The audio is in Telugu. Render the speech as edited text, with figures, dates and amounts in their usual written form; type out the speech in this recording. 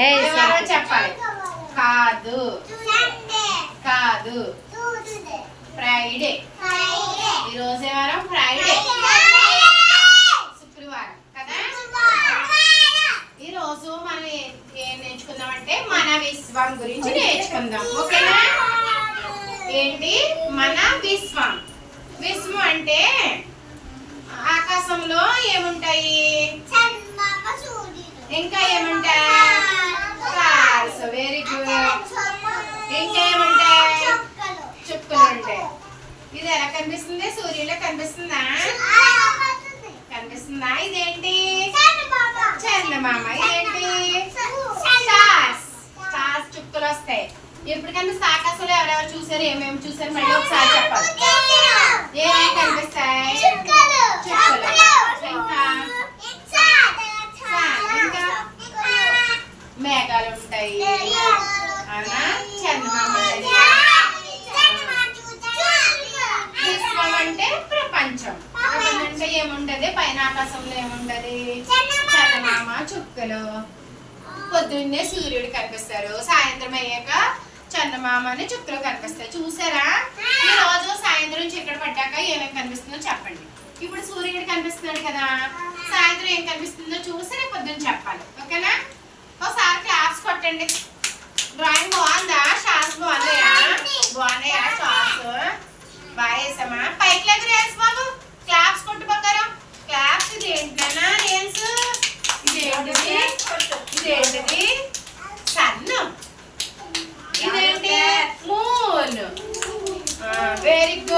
ఎవరో చెప్పాలి. కాదు కాదు ఫ్రైడే. ఈరోజు వారం ఫ్రైడే, శుక్రవారం కదా. ఈరోజు మనం ఏం నేర్చుకుందామంటే మన విశ్వం గురించి నేర్చుకుందాం. ఓకేనా? ఏంటి మన విశ్వం? విశ్వం అంటే ఆకాశంలో ఏముంటాయి, ఇంకా ఏముంటాయి, స్టార్స్. Very good. ఇంకా ఏముంటాయి, చుక్కలు ఉంటాయి. ఇది ఎలా కనిపిస్తుంది? సూర్యులో కనిపిస్తుందా? కనిపిస్తుందా? ఇదేంటి? చందమామ. ఇదేంటి? స్టార్స్. స్టార్స్ చుక్కలు వస్తాయి. ఎప్పుడు కనిపిస్తే ఆకాశంలో ఎవరెవరు చూసారు, ఏమేమి చూసారు మళ్ళీ ఒకసారి చెప్పాలి. ఏమేమి కనిపిస్తాయి? చుక్కలు. ఇంకా మేఘాలు ఉంటాయి. అవునా? చందమామ. విశ్వం అంటే ప్రపంచం. ప్రపంచం అంటే ఏముంటది? పైన ఆకాశంలో ఏముంటది? చందమామ, చుక్కలు. పొద్దున్నే సూర్యుడు కనిపిస్తారు, సాయంత్రం అయ్యాక చందమామని చుక్కలు కనిపిస్తాయి. చూసారా? ఈ రోజు సాయంత్రం చీకటి పడ్డాక ఏమేమి కనిపిస్తుందో చెప్పండి. ఇప్పుడు సూర్యుడు కనిపిస్తున్నాడు కదా, సాయంత్రం ఏం కనిపిస్తుందో చూసి రేపు పొద్దున్న చెప్పాలి. ఓకేనా? ఒకసారి క్లాప్స్ కొట్టండి. డ్రాయింగ్ బాగుందా? షార్ట్స్ బాగున్నాయా? బాగున్నాయా షార్ట్స్? బాగా వేసామా? పైకి లేదు రేస్ బాబు. క్లాప్స్ కొట్టు బంగారం. క్లాప్స్. ఇది ఏంటన్నా రేన్స్? ఇదేంటిది? ఇదేంటిది? సన్ను. ఇదేంటి? మూన్. Very good.